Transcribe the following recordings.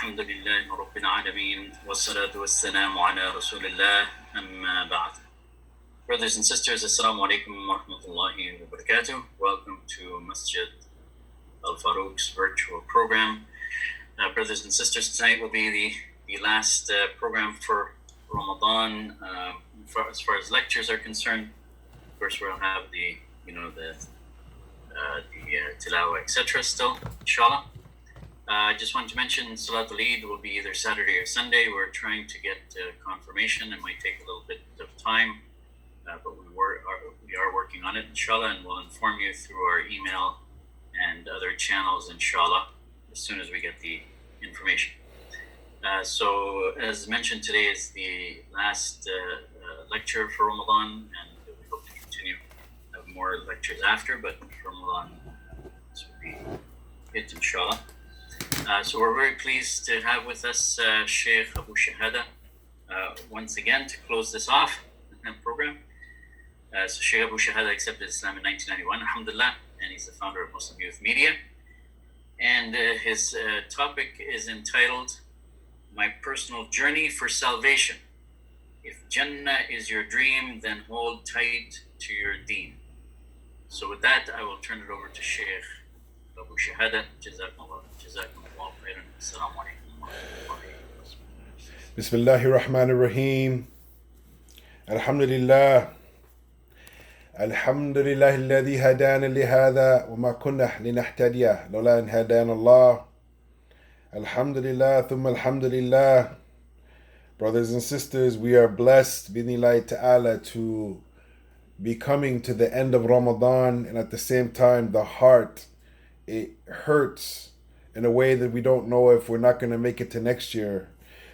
الحمد لله رب العالمين والصلاة والسلام على رسول الله أما بعد. Brothers and sisters, Assalamu alaikum wa rahmatullahi wa barakatuh. Welcome to Masjid Al Farouk's virtual program. Brothers and sisters, tonight will be the last program for Ramadan. As far as lectures are concerned, of course, we'll have the tilawah, etc. still, inshallah. I just wanted to mention Salatul Eid will be either Saturday or Sunday. We're trying to get confirmation. It might take a little bit of time, but we are working on it, inshallah, and we'll inform you through our email and other channels, inshallah, as soon as we get the information. So, as mentioned, today is the last lecture for Ramadan, and we hope to continue have more lectures after, but for Ramadan, this will be it, inshallah. So we're very pleased to have with us Sheikh Abu Shahada once again to close this off program. So Sheikh Abu Shahada accepted Islam in 1991, alhamdulillah, and he's the founder of Muslim Youth Media. And his topic is entitled, My Personal Journey for Salvation. If Jannah is your dream, then hold tight to your deen. So with that, I will turn it over to Sheikh Abu Shahada. Jazakumullah khairan. Assalamu alaikum wa rahmatullahi. Bismillahir Rahmanir Rahim. Alhamdulillah. Alhamdulillah alladhi hadana lihada wa ma kunna linahtadiya lawla an hadana Allah. Alhamdulillah thumma alhamdulillah. Brothers and sisters, we are blessed bidnillahi ta'ala to be coming to the end of Ramadan, and at the same time the heart, it hurts in a way that we don't know if we're not going to make it to next year.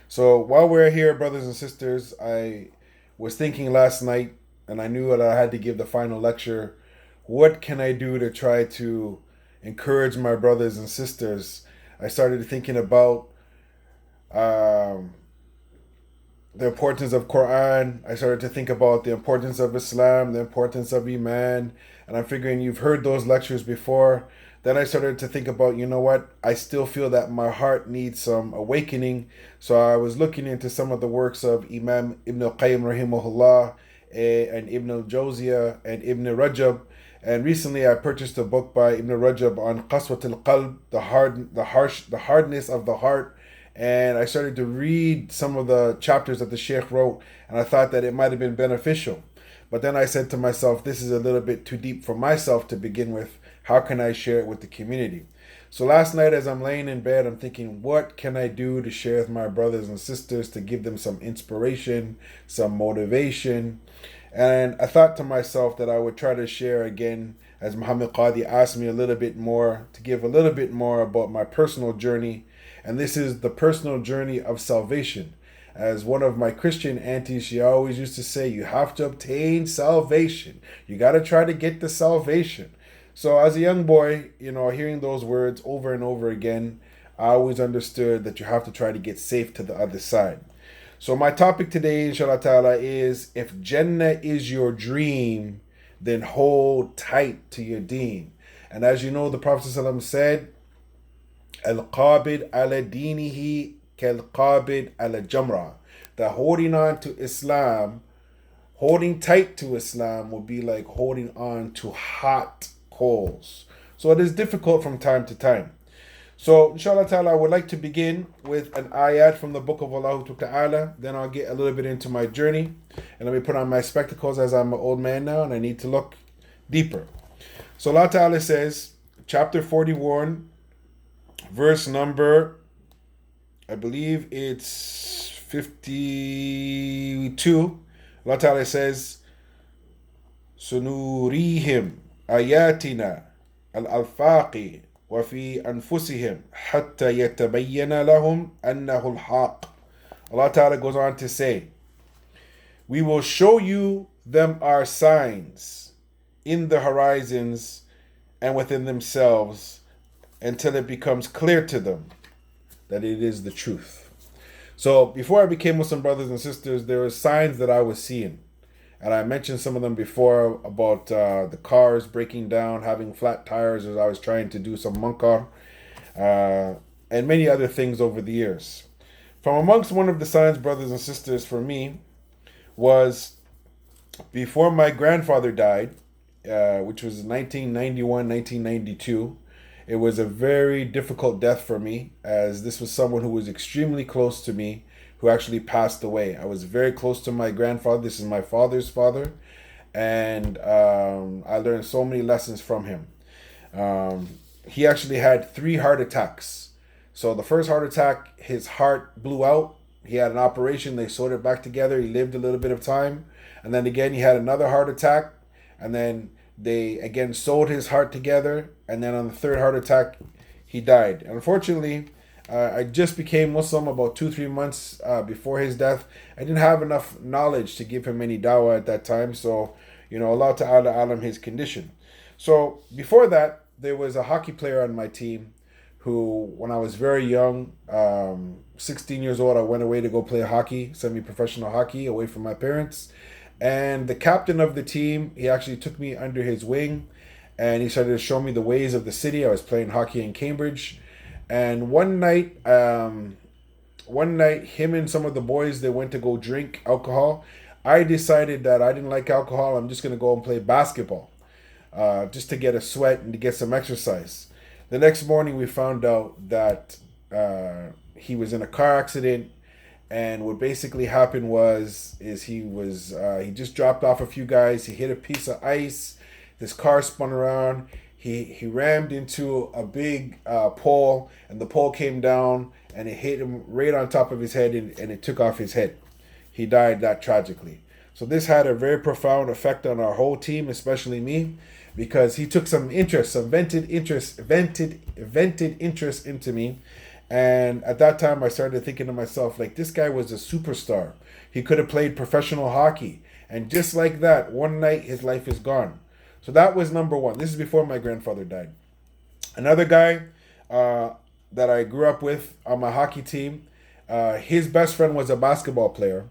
So while we're here, brothers and sisters, I was thinking last night, and I knew that I had to give the final lecture. What can I do to try to encourage my brothers and sisters? I started thinking about the importance of Quran. I started to think about the importance of Islam, the importance of Iman, and I'm figuring you've heard those lectures before. Then I started to think about, you know what, I still feel that my heart needs some awakening. So I was looking into some of the works of Imam Ibn al-Qayyim rahimahullah, and Ibn al-Jawziyah and Ibn Rajab. And recently I purchased a book by Ibn Rajab on Qaswat al-Qalb, the hardness of the heart. And I started to read some of the chapters that the Sheikh wrote, and I thought that it might have been beneficial. But then I said to myself, this is a little bit too deep for myself to begin with. How can I share it with the community? So last night as I'm laying in bed, I'm thinking, what can I do to share with my brothers and sisters to give them some inspiration, some motivation? And I thought to myself that I would try to share again, as Muhammad Qadi asked me a little bit more, to give a little bit more about my personal journey. And this is the personal journey of salvation. As one of my Christian aunties, she always used to say, you have to obtain salvation. You got to try to get the salvation. So as a young boy, hearing those words over and over again, I always understood that you have to try to get safe to the other side. So my topic today, inshallah ta'ala, is if Jannah is your dream, then hold tight to your deen. And as you know, the Prophet ﷺ said, Al-Qabid ala dinihi kal-Qabid ala jamra. That holding on to Islam, holding tight to Islam will be like holding on to hot coals. So it is difficult from time to time. So inshallah ta'ala, I would like to begin with an ayat from the book of Allah ta'ala. Then I'll get a little bit into my journey. And let me put on my spectacles as I'm an old man now and I need to look deeper. So Allah ta'ala says, chapter 41, verse number, I believe it's 52. Allah ta'ala says, Sunurihim ayatina al-alfaqi wa fi anfusihim hatta yatabayyana lahum annahu al-haq. Allah ta'ala goes on to say, we will show you them our signs in the horizons and within themselves until it becomes clear to them that it is the truth. So before I became Muslim, brothers and sisters, there were signs that I was seeing. And I mentioned some of them before about the cars breaking down, having flat tires as I was trying to do some munkar. and many other things over the years. From amongst one of the signs, brothers and sisters, for me was before my grandfather died, which was 1991, 1992. It was a very difficult death for me, as this was someone who was extremely close to me who actually passed away. I was very close to my grandfather. This is my father's father, and I learned so many lessons from him. He actually had 3 heart attacks. So the first heart attack, his heart blew out. He had an operation. They sewed it back together. He lived a little bit of time. And then again, he had another heart attack. And then they again sewed his heart together. And then on the third heart attack, he died. And unfortunately, I just became Muslim about 2-3 months before his death. I didn't have enough knowledge to give him any dawah at that time. So, Allah Ta'ala alam his condition. So before that, there was a hockey player on my team who, when I was very young, 16 years old, I went away to go play hockey, semi-professional hockey, away from my parents. And the captain of the team, he actually took me under his wing, and he started to show me the ways of the city. I was playing hockey in Cambridge. And one night, him and some of the boys, they went to go drink alcohol. I decided that I didn't like alcohol. I'm just going to go and play basketball, just to get a sweat and to get some exercise. The next morning, we found out that he was in a car accident, and what basically happened he just dropped off a few guys. He hit a piece of ice. His car spun around. He rammed into a big pole, and the pole came down, and it hit him right on top of his head, and it took off his head. He died that tragically. So this had a very profound effect on our whole team, especially me, because he took some vented interest into me. And at that time, I started thinking to myself, like, this guy was a superstar. He could have played professional hockey. And just like that, one night, his life is gone. So that was number one. This is before my grandfather died. Another guy that I grew up with on my hockey team, his best friend was a basketball player.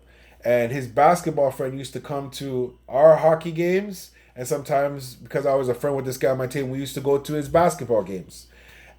And his basketball friend used to come to our hockey games. And sometimes, because I was a friend with this guy on my team, we used to go to his basketball games.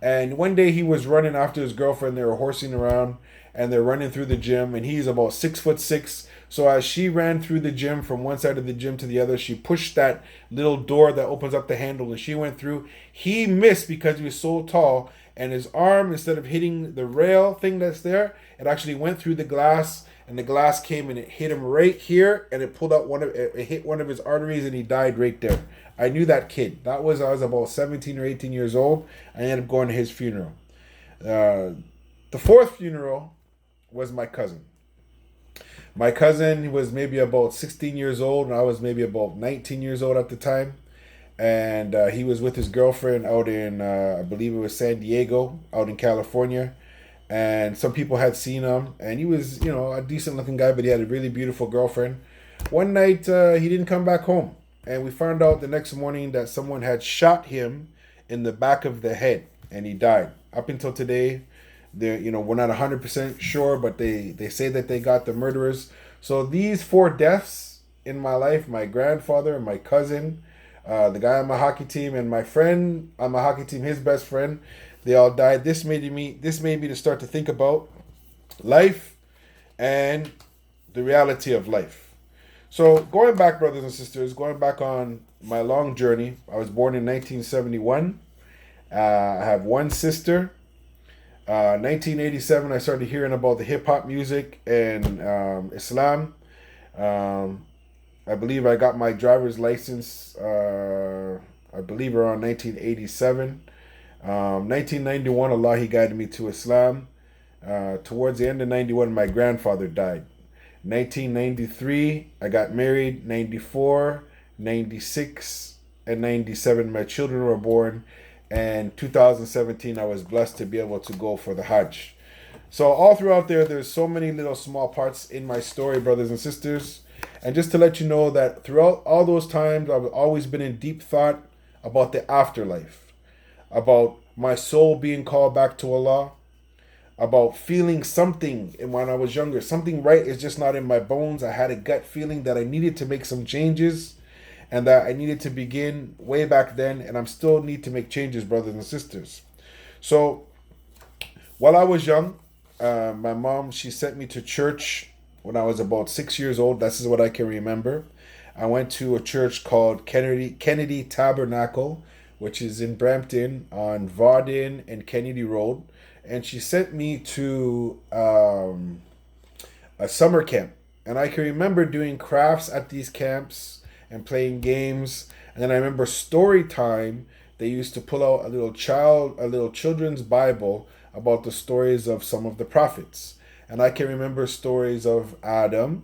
And one day he was running after his girlfriend. They were horsing around, and they're running through the gym. And he's about 6'6". So as she ran through the gym from one side of the gym to the other, she pushed that little door that opens up the handle, and she went through. He missed because he was so tall, and his arm, instead of hitting the rail thing that's there, it actually went through the glass. And the glass came and it hit him right here, and it hit one of his arteries, and he died right there. I knew that kid. I was about 17 or 18 years old. I ended up going to his funeral. The fourth funeral was my cousin. My cousin was maybe about 16 years old, and I was maybe about 19 years old at the time. And he was with his girlfriend out in, I believe it was San Diego, out in California. And some people had seen him, and he was, a decent looking guy, but he had a really beautiful girlfriend. One night, he didn't come back home, and we found out the next morning that someone had shot him in the back of the head, and he died. Up until today, we're not 100% sure, but they say that they got the murderers. So these 4 deaths in my life, my grandfather, my cousin, the guy on my hockey team, and my friend on my hockey team, his best friend, they all died. This made me to start to think about life and the reality of life. So going back, brothers and sisters, going back on my long journey, I was born in 1971. I have one sister. 1987, I started hearing about the hip hop music and Islam. I believe I got my driver's license, I believe around 1987. 1991, Allah, He guided me to Islam. Towards the end of 91, my grandfather died. 1993, I got married. 94, 96, and 97, my children were born. And 2017, I was blessed to be able to go for the Hajj. So all throughout there's so many little small parts in my story, brothers and sisters. And just to let you know that throughout all those times, I've always been in deep thought about the afterlife, about my soul being called back to Allah, about feeling something when I was younger. Something right is just not in my bones. I had a gut feeling that I needed to make some changes, and that I needed to begin way back then, and I still need to make changes, brothers and sisters. So While I was young, my mom, she sent me to church when I was about 6 years old. This is what I can remember. I went to a church called Kennedy Tabernacle, which is in Brampton on Vaudin and Kennedy Road. And she sent me to a summer camp. And I can remember doing crafts at these camps and playing games. And then I remember story time. They used to pull out a little children's Bible about the stories of some of the prophets. And I can remember stories of Adam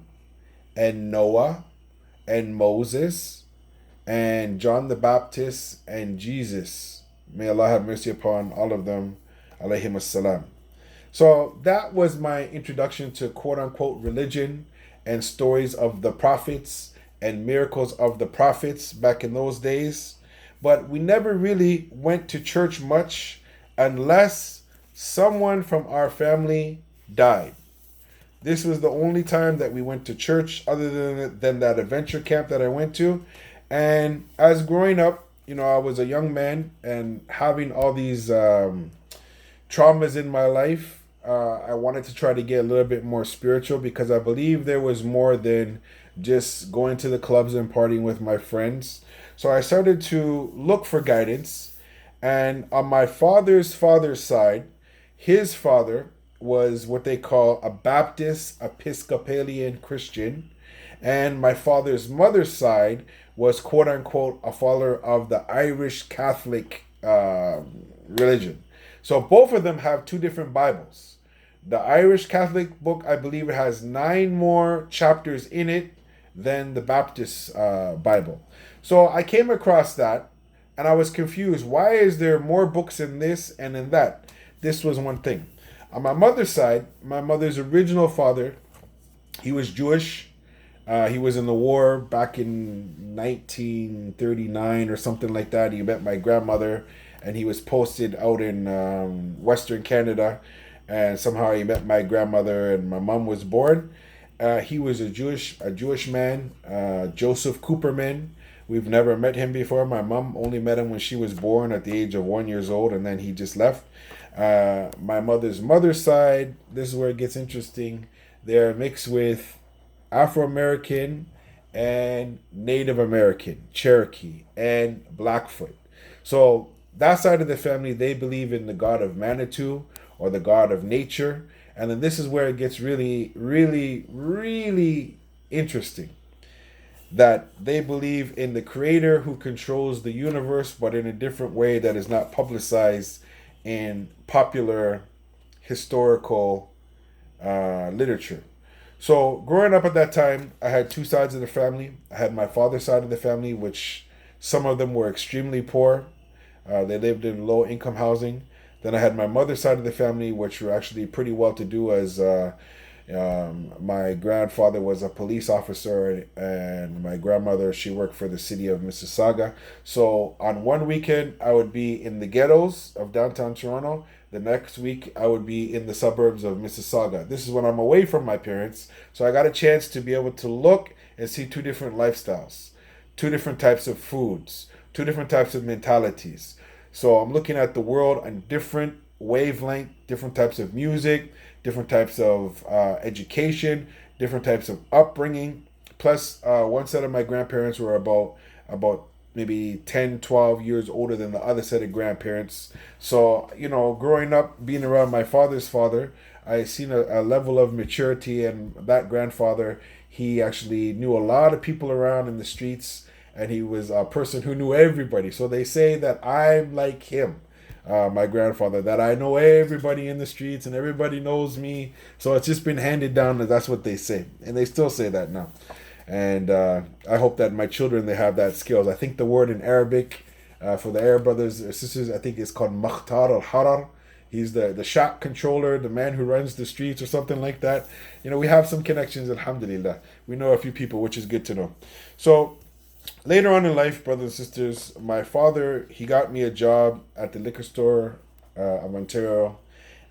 and Noah and Moses and John the Baptist and Jesus. May Allah have mercy upon all of them. Alayhim assalam. So that was my introduction to quote unquote religion and stories of the prophets and miracles of the prophets back in those days. But we never really went to church much unless someone from our family died. This was the only time that we went to church other than that adventure camp that I went to. And as growing up, I was a young man and having all these traumas in my life. I wanted to try to get a little bit more spiritual because I believe there was more than just going to the clubs and partying with my friends. So I started to look for guidance. And on my father's side, his father was what they call a Baptist Episcopalian Christian. And my father's mother's side was quote unquote a follower of the Irish Catholic religion. So both of them have two different Bibles. The Irish Catholic book, I believe it has 9 more chapters in it than the Baptist Bible. So I came across that and I was confused. Why is there more books in this and in that? This was one thing. On my mother's side, my mother's original father, he was Jewish. He was in the war back in 1939 or something like that. He met my grandmother and he was posted out in Western Canada. And somehow he met my grandmother and my mom was born. He was a Jewish man, Joseph Cooperman. We've never met him before. My mom only met him when she was born at the age of 1 year old, and then he just left. My mother's side, this is where it gets interesting. They're mixed with Afro-American and Native American, Cherokee, and Blackfoot. So that side of the family, they believe in the god of Manitou or the god of nature. And then this is where it gets really, really, really interesting. That they believe in the creator who controls the universe, but in a different way that is not publicized in popular historical literature. So growing up at that time, I had two sides of the family. I had my father's side of the family, which some of them were extremely poor. They lived in low income housing. Then I had my mother's side of the family, which were actually pretty well to do, as my grandfather was a police officer and my grandmother, she worked for the city of Mississauga. So on one weekend, I would be in the ghettos of downtown Toronto. The next week, I would be in the suburbs of Mississauga. This is when I'm away from my parents. So I got a chance to be able to look and see two different lifestyles, two different types of foods, two different types of mentalities. So I'm looking at the world on different wavelength, different types of music, different types of education, different types of upbringing. Plus, one set of my grandparents were about maybe 10, 12 years older than the other set of grandparents. So, growing up, being around my father's father, I seen a level of maturity, and that grandfather, he actually knew a lot of people around in the streets, and he was a person who knew everybody. So they say that I'm like him, my grandfather, that I know everybody in the streets and everybody knows me. So it's just been handed down, and that's what they say. And they still say that now. And I hope that my children, they have that skills. I think the word in Arabic for the Arab brothers or sisters, I think it's called Makhtar al-Harar. He's the shop controller, the man who runs the streets or something like that. We have some connections, alhamdulillah. We know a few people, which is good to know. So later on in life, brothers and sisters, my father, he got me a job at the liquor store of Ontario.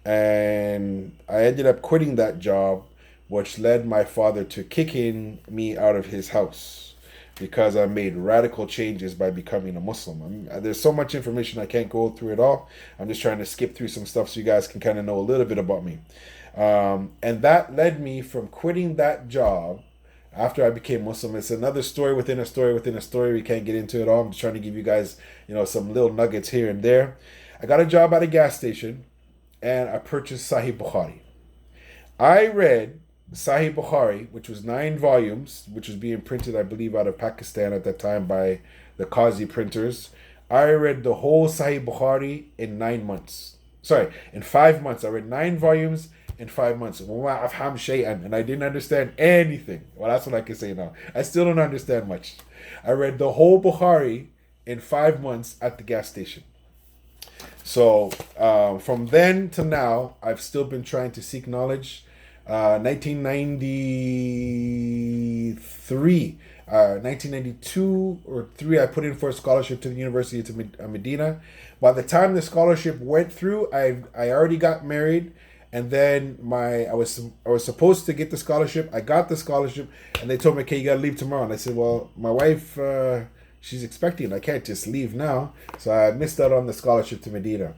And I ended up quitting that job, which led my father to kicking me out of his house. because I made radical changes by becoming a Muslim. There's so much information I can't go through it all. I'm just trying to skip through some stuff so you guys can kind of know a little bit about me. And that led me from quitting that job after I became Muslim. It's another story within a story within a story. We can't get into it all. I'm just trying to give you guys, some little nuggets here and there. I got a job at a gas station and I purchased Sahih Bukhari. I read Sahih Bukhari, which was 9 volumes, which was being printed, I believe, out of Pakistan at that time by the Qazi printers. I read the whole Sahih Bukhari in 9 months. Sorry, in 5 months. I read 9 volumes in 5 months. And I didn't understand anything. Well, that's what I can say now. I still don't understand much. I read the whole Bukhari in 5 months at the gas station. So from then to now, I've still been trying to seek knowledge. 1992 or 3, I put in for a scholarship to the University of Medina. By the time the scholarship went through, I already got married, and then I was supposed to get the scholarship. I got the scholarship, and they told me, "Okay, you gotta leave tomorrow." And I said, "Well, my wife, she's expecting. I can't just leave now." So I missed out on the scholarship to Medina.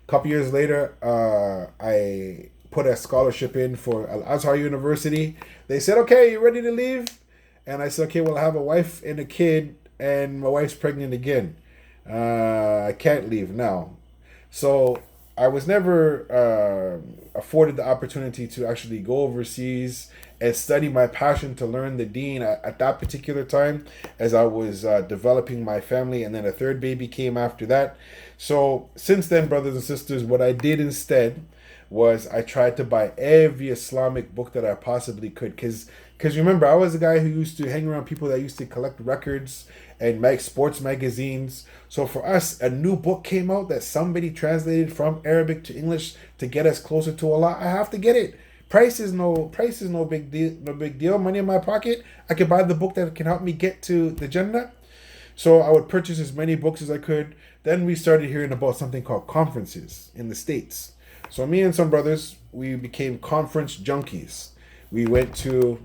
A couple years later, I put a scholarship in for Al Azhar University. They said, "Okay, you ready to leave?" And I said, "Okay, well, I have a wife and a kid, and my wife's pregnant again. I can't leave now." So I was never afforded the opportunity to actually go overseas and study my passion to learn the deen at that particular time, as I was developing my family, and then a third baby came after that. So since then, brothers and sisters, what I did instead was I tried to buy every Islamic book that I possibly could. Because remember, I was a guy who used to hang around people that used to collect records and make sports magazines. So for us, a new book came out that somebody translated from Arabic to English to get us closer to Allah. I have to get it. Price is no big deal. No big deal. Money in my pocket. I could buy the book that can help me get to the Jannah. So I would purchase as many books as I could. Then we started hearing about something called conferences in the States. So me and some brothers, we became conference junkies. We went to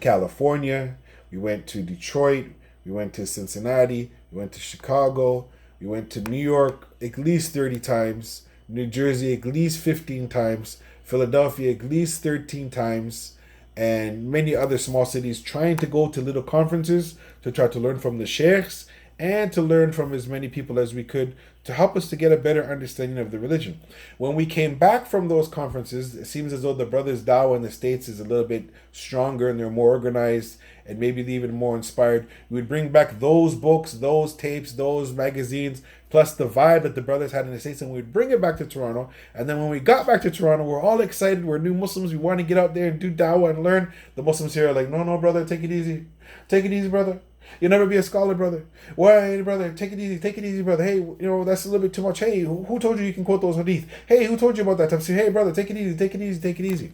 California, we went to Detroit, we went to Cincinnati, we went to Chicago, we went to New York at least 30 times, New Jersey at least 15 times, Philadelphia at least 13 times, and many other small cities, trying to go to little conferences to try to learn from the sheikhs and to learn from as many people as we could to help us to get a better understanding of the religion. When we came back from those conferences, it seems as though the brothers' dawah in the States is a little bit stronger and they're more organized and maybe even more inspired. We would bring back those books, those tapes, those magazines, plus the vibe that the brothers had in the States, and we'd bring it back to Toronto. And then when we got back to Toronto, we're all excited. We're new Muslims. We want to get out there and do dawah and learn. The Muslims here are like, no, brother, take it easy. Take it easy, brother. You'll never be a scholar, brother. Why, brother? Take it easy, brother. Hey, that's a little bit too much. Hey, who told you can quote those hadith? Hey, who told you about that? Hey, brother, take it easy.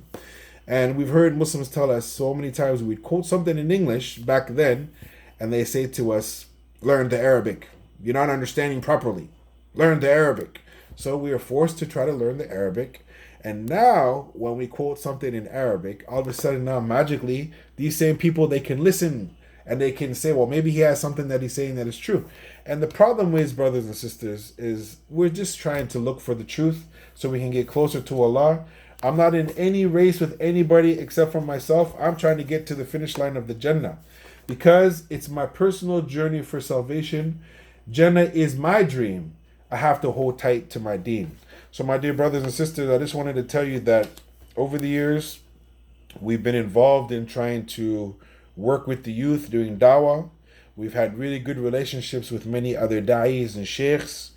And we've heard Muslims tell us so many times, we'd quote something in English back then, and they say to us, learn the Arabic. You're not understanding properly. Learn the Arabic. So we are forced to try to learn the Arabic. And now, when we quote something in Arabic, all of a sudden now, magically, these same people, they can listen. And they can say, well, maybe he has something that he's saying that is true. And the problem is, brothers and sisters, is we're just trying to look for the truth so we can get closer to Allah. I'm not in any race with anybody except for myself. I'm trying to get to the finish line of the Jannah. Because it's my personal journey for salvation. Jannah is my dream. I have to hold tight to my deen. So my dear brothers and sisters, I just wanted to tell you that over the years, we've been involved in trying to work with the youth doing dawah. We've had really good relationships with many other da'is and sheikhs.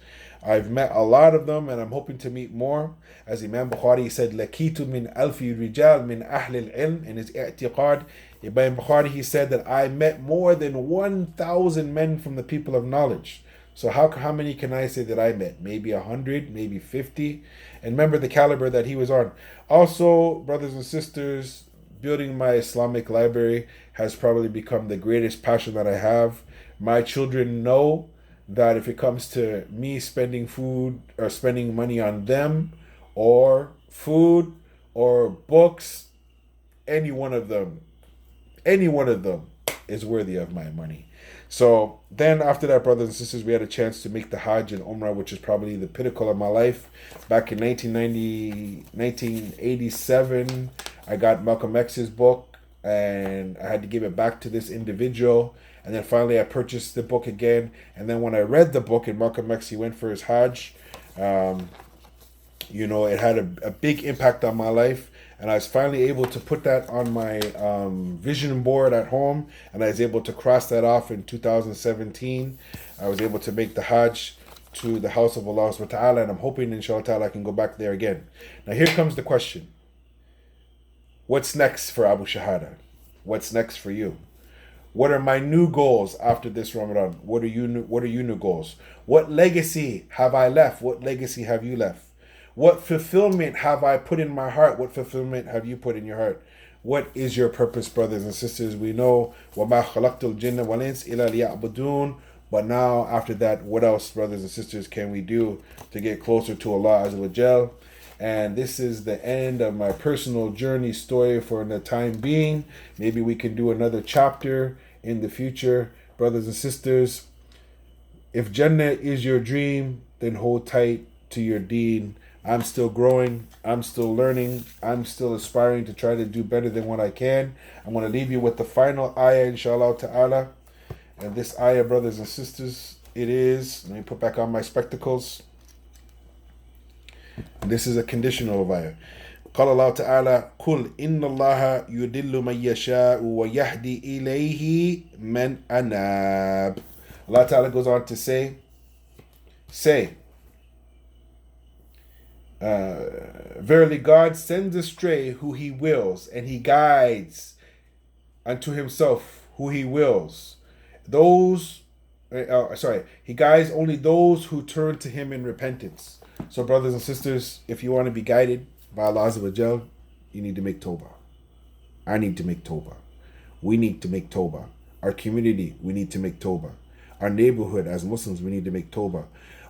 I've met a lot of them and I'm hoping to meet more. As Imam Bukhari said, Lakitu min alfi rijal min ahli al-ilm, in his i'tiqad. Imam Bukhari, he said that I met more than 1,000 men from the people of knowledge. So how many can I say that I met? Maybe 100, maybe 50. And remember the caliber that he was on. Also, brothers and sisters, building my Islamic library has probably become the greatest passion that I have. My children know that if it comes to me spending food or spending money on them or food or books, any one of them is worthy of my money. So then after that, brothers and sisters, we had a chance to make the Hajj and Umrah, which is probably the pinnacle of my life. Back in 1987, I got Malcolm X's book and I had to give it back to this individual. And then finally I purchased the book again. And then when I read the book and Malcolm X, he went for his Hajj, it had a big impact on my life. And I was finally able to put that on my vision board at home. And I was able to cross that off in 2017. I was able to make the Hajj to the house of Allah subhanahu wa ta'ala. And I'm hoping, inshallah ta'ala, I can go back there again. Now here comes the question. What's next for Abu Shahada? What's next for you? What are my new goals after this Ramadan? What are your new goals? What legacy have I left? What legacy have you left? What fulfillment have I put in my heart? What fulfillment have you put in your heart? What is your purpose, brothers and sisters? We know وَمَا خَلَقْتُ الْجِنَّ وَالْإِنسَ إِلَّا لِيَعْبُدُونَ. But now, after that, what else, brothers and sisters, can we do to get closer to Allah Azza wa Jal? And this is the end of my personal journey story for the time being. Maybe we can do another chapter in the future. Brothers and sisters, if Jannah is your dream, then hold tight to your deen. I'm still growing. I'm still learning. I'm still aspiring to try to do better than what I can. I'm going to leave you with the final ayah, inshallah ta'ala. And this ayah, brothers and sisters, it is, let me put back on my spectacles. This is a conditional ayah. قال الله تعالى قل إن الله يضل من يشاء ويهدي إليه من أناب. Allah Ta'ala goes on to say, verily God sends astray who he wills, and he guides unto himself who he wills. He guides only those who turn to him in repentance. So brothers and sisters, if you want to be guided by Allah Azza wa Jal, you need to make tawbah. I need to make tawbah. We need to make tawbah. Our community, we need to make tawbah. Our neighborhood as Muslims, we need to make tawbah.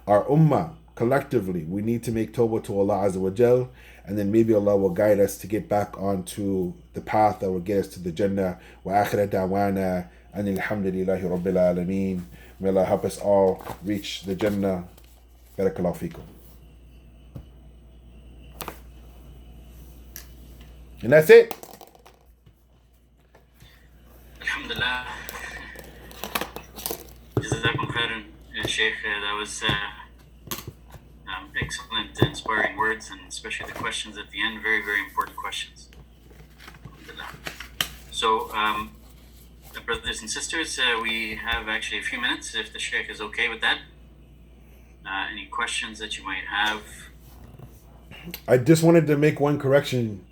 Our ummah, collectively, we need to make tawbah to Allah Azza wa Jal, and then maybe Allah will guide us to get back onto the path that will get us to the Jannah. Wa akhira da'wana anil hamdulillahi rabbil alameen. May Allah help us all reach the Jannah. Barakallahu feekum. And that's it. Alhamdulillah. Jazakum khairan, Sheikh. That was excellent, inspiring words, and especially the questions at the end. Very, very important questions. Alhamdulillah. So, brothers and sisters, we have actually a few minutes, if the Sheikh is okay with that. Any questions that you might have? I just wanted to make one correction,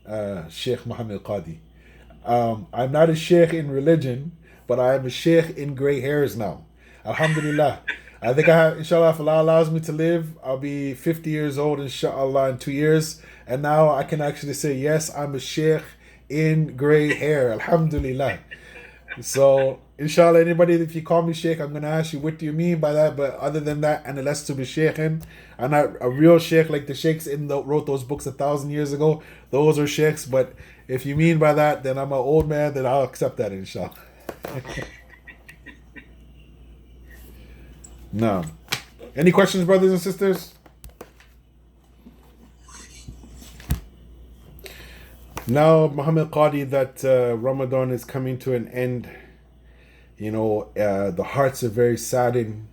Sheikh Muhammad Qadi. I'm not a sheikh in religion, but I am a sheikh in gray hairs now. Alhamdulillah. I think I have, inshallah, if Allah allows me to live, I'll be 50 years old, inshallah, in 2 years. And now I can actually say, yes, I'm a sheikh in gray hair. Alhamdulillah. So, inshallah, anybody, if you call me sheikh, I'm going to ask you, what do you mean by that? But other than that, and less to be sheikhin, I'm not a real sheikh like the sheikhs wrote those books 1,000 years ago. Those are sheikhs. But if you mean by that, then I'm an old man, then I'll accept that, inshallah. No. Any questions, brothers and sisters? Now, Muhammad Qadi, that Ramadan is coming to an end. The hearts are very saddened.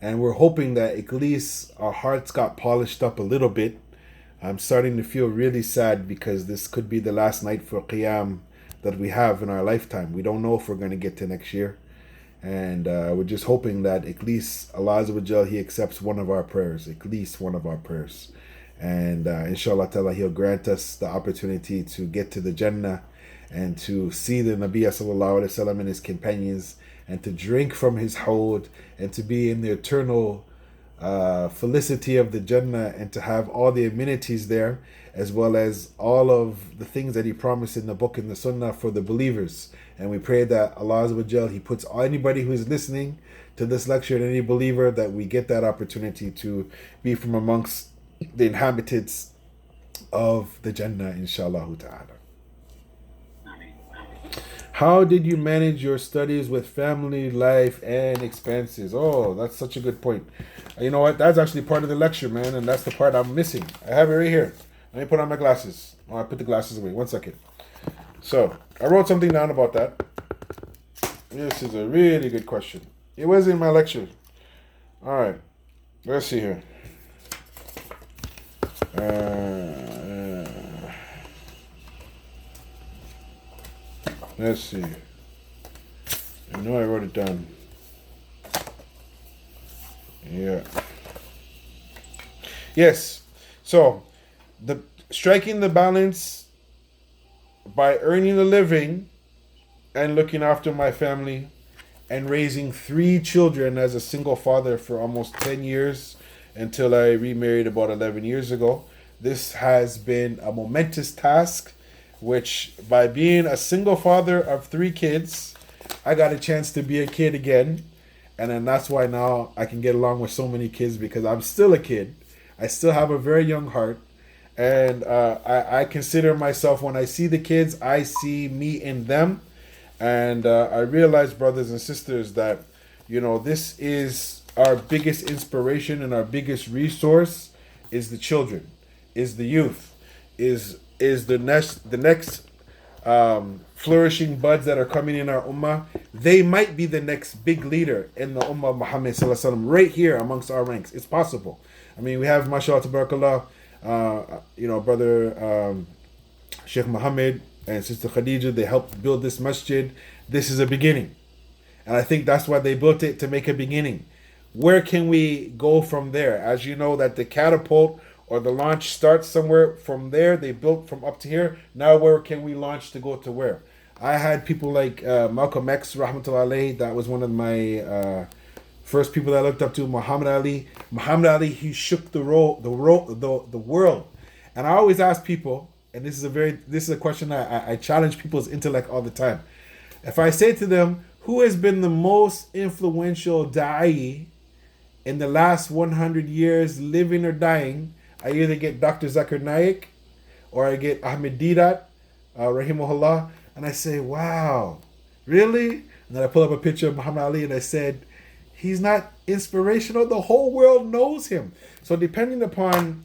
And we're hoping that at least our hearts got polished up a little bit. I'm starting to feel really sad because this could be the last night for Qiyam that we have in our lifetime. We don't know if we're going to get to next year. And we're just hoping that at least Allah Azza wa Jal, He accepts one of our prayers, at least one of our prayers. And inshallah ta'ala, He'll grant us the opportunity to get to the Jannah and to see the Nabi sallallahu alaihi wasallam and his companions and to drink from his hawd and to be in the eternal felicity of the Jannah and to have all the amenities there, as well as all of the things that He promised in the book and the Sunnah for the believers. And we pray that Allah Azza wa Jal, He puts anybody who is listening to this lecture and any believer that we get that opportunity to be from amongst the inhabitants of the Jannah, inshallah ta'ala. How did you manage your studies with family life and expenses? Oh, that's such a good point. You know what? That's actually part of the lecture, man, and that's the part I'm missing. I have it right here. Let me put on my glasses. Oh, I put the glasses away. 1 second. So, I wrote something down about that. This is a really good question. It was in my lecture. All right. Let's see here. Let's see. I know I wrote it down. Yeah. Yes. So, the striking the balance by earning a living and looking after my family and raising 3 children as a single father for almost 10 years until I remarried about 11 years ago. This has been a momentous task, which by being a single father of 3 kids, I got a chance to be a kid again. And then that's why now I can get along with so many kids, because I'm still a kid. I still have a very young heart. And I consider myself, when I see the kids, I see me in them. And I realize, brothers and sisters, that, this is our biggest inspiration and our biggest resource is the children, is the youth, is the next flourishing buds that are coming in our ummah. They might be the next big leader in the ummah of Muhammad sallallahu alaihi wasallam right here amongst our ranks. It's possible. I mean, we have, mashallah, tabarakallah, brother Sheikh Muhammad and Sister Khadija. They helped build this masjid. This is a beginning, and I think that's why they built it, to make a beginning. Where can we go from there? As you know, that the catapult or the launch starts somewhere. From there, they built from up to here. Now where can we launch to go to where? I had people like Malcolm X, rahmatullah alayhi. That was one of my first people that I looked up to. Muhammad Ali. Muhammad Ali, he shook the world. And I always ask people, and this is a question I challenge people's intellect all the time. If I say to them, who has been the most influential da'i in the last 100 years, living or dying, I either get Dr. Zakir Naik or I get Ahmed Didat, rahimahullah, and I say, wow, really? And then I pull up a picture of Muhammad Ali and I said, he's not inspirational. The whole world knows him. So depending upon,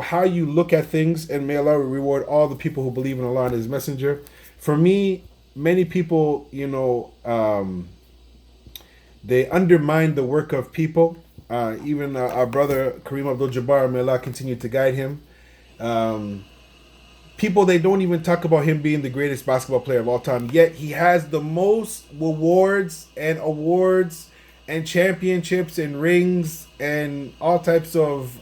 how you look at things, and may Allah reward all the people who believe in Allah and His Messenger. For me, many people, they undermine the work of people. Even our brother Kareem Abdul-Jabbar, may Allah continue to guide him. People, they don't even talk about him being the greatest basketball player of all time. Yet he has the most rewards and awards and championships and rings and all types of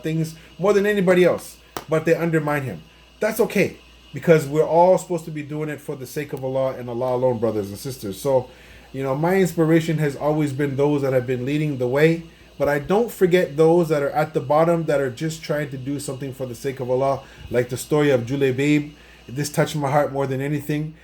things, more than anybody else. But they undermine him. That's okay, because we're all supposed to be doing it for the sake of Allah and Allah alone, brothers and sisters. So, my inspiration has always been those that have been leading the way. But I don't forget those that are at the bottom, that are just trying to do something for the sake of Allah. Like the story of Julaybib. This touched my heart more than anything.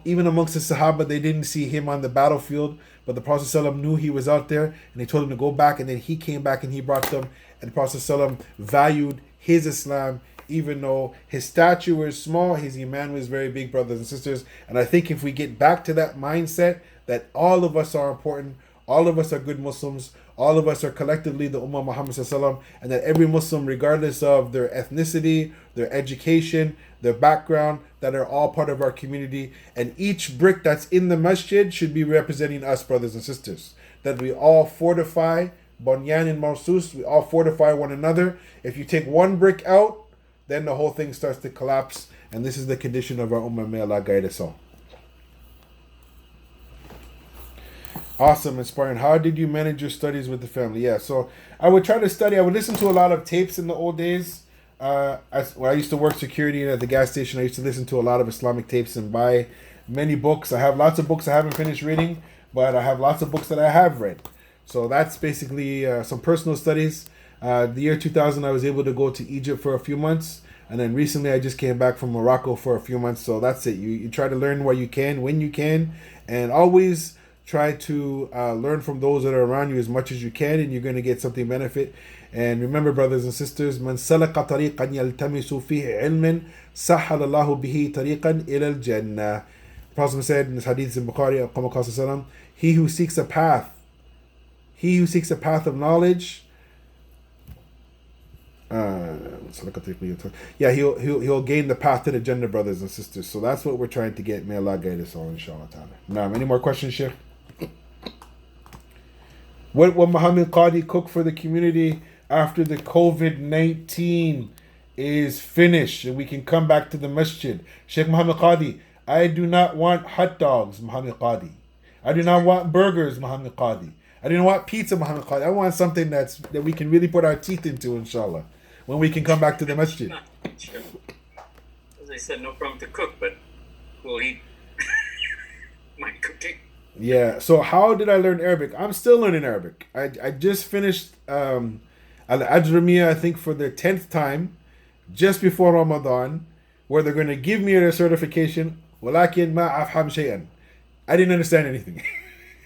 Even amongst the Sahaba, they didn't see him on the battlefield, but the Prophet ﷺ knew he was out there, and he told him to go back, and then he came back and he brought them. And the Prophet ﷺ valued his Islam, even though his stature was small, his iman was very big, brothers and sisters. And I think if we get back to that mindset, that all of us are important, all of us are good Muslims, all of us are collectively the Ummah Muhammad sallallahu alaihi wasallam, and that every Muslim, regardless of their ethnicity, their education, their background, that are all part of our community. And each brick that's in the masjid should be representing us, brothers and sisters. That we all fortify, Bunyan and Marsus, we all fortify one another. If you take one brick out, then the whole thing starts to collapse. And this is the condition of our Ummah. May Allah guide us all. Awesome, inspiring. How did you manage your studies with the family? Yeah, so I would try to study. I would listen to a lot of tapes in the old days. When I used to work security at the gas station, I used to listen to a lot of Islamic tapes and buy many books. I have lots of books I haven't finished reading, but I have lots of books that I have read. So that's basically some personal studies. The year 2000, I was able to go to Egypt for a few months. And then recently, I just came back from Morocco for a few months. So that's it. You try to learn what you can, when you can, and always try to learn from those that are around you as much as you can, and you're going to get something benefit. And remember, brothers and sisters, من سلك طريقا يلتمس فيه علما سهل الله به طريقا إلى الجنة. The Prophet said in this hadith in Bukhari, he who seeks a path, he who seeks a path of knowledge, he'll gain the path to the Jannah, brothers and sisters. So that's what we're trying to get. May Allah guide us all, inshallah ta'ala. Now, any more questions, Sheikh? What will Muhammad Qadi cook for the community after the COVID-19 is finished and we can come back to the masjid? Sheikh Muhammad Qadi, I do not want hot dogs, Muhammad Qadi. I do not want burgers, Muhammad Qadi. I do not want pizza, Muhammad Qadi. I want something that we can really put our teeth into, inshallah, when we can come back to the masjid. Sure. As I said, no problem to cook, but we'll eat my cooking. Yeah, so how did I learn Arabic? I'm still learning Arabic. I just finished Al-Ajramiyah, I think, for the 10th time, just before Ramadan, where they're going to give me a certification. وَلَكِنْ مَا أَفْحَمْ شَيْئًا. I didn't understand anything.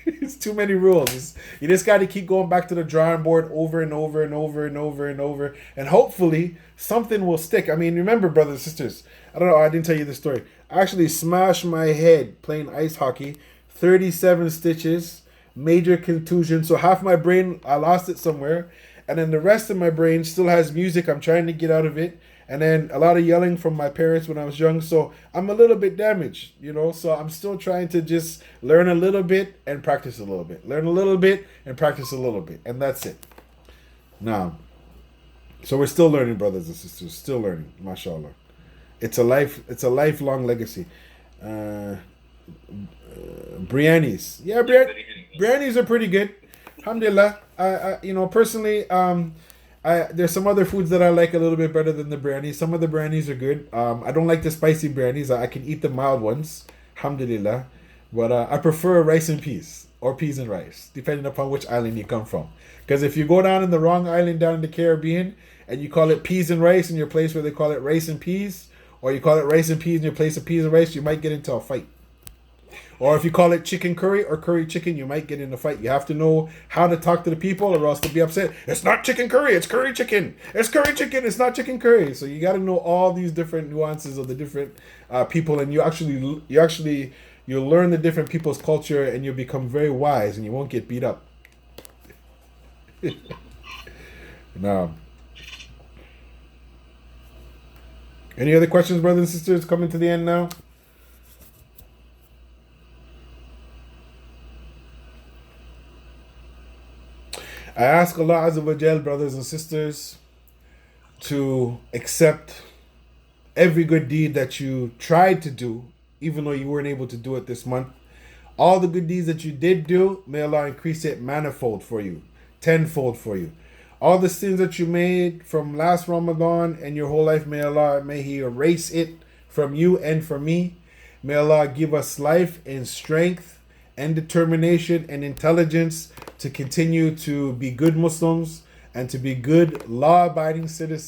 It's too many rules. You just got to keep going back to the drawing board over and over and over and over and over. And hopefully something will stick. I mean, remember, brothers and sisters, I don't know, I didn't tell you this story. I actually smashed my head playing ice hockey. 37 stitches, major contusion. So half my brain, I lost it somewhere. And then the rest of my brain still has music. I'm trying to get out of it. And then a lot of yelling from my parents when I was young. So I'm a little bit damaged, So I'm still trying to just learn a little bit and practice a little bit. Learn a little bit and practice a little bit. And that's it. Now, so we're still learning, brothers and sisters. Still learning, mashallah. It's a lifelong legacy. Biryanis. Yeah, biryanis are pretty good. Alhamdulillah. Personally, there's some other foods that I like a little bit better than the biryani. Some of the biryanis are good. I don't like the spicy biryanis. I can eat the mild ones. Alhamdulillah. But I prefer rice and peas or peas and rice, depending upon which island you come from. Because if you go down in the wrong island down in the Caribbean and you call it peas and rice in your place where they call it rice and peas, or you call it rice and peas in your place of peas and rice, you might get into a fight. Or if you call it chicken curry or curry chicken, you might get in a fight. You have to know how to talk to the people or else they'll be upset. It's not chicken curry, it's curry chicken. It's curry chicken, it's not chicken curry. So you got to know all these different nuances of the different people, and you'll learn the different people's culture, and you'll become very wise, and you won't get beat up. Now, any other questions, brothers and sisters? Coming to the end now. I ask Allah Azza wa Jal, brothers and sisters, to accept every good deed that you tried to do, even though you weren't able to do it this month. All the good deeds that you did do, may Allah increase it manifold for you, tenfold for you. All the sins that you made from last Ramadan and your whole life, may He erase it from you and from me. May Allah give us life and strength and determination and intelligence to continue to be good Muslims and to be good law-abiding citizens.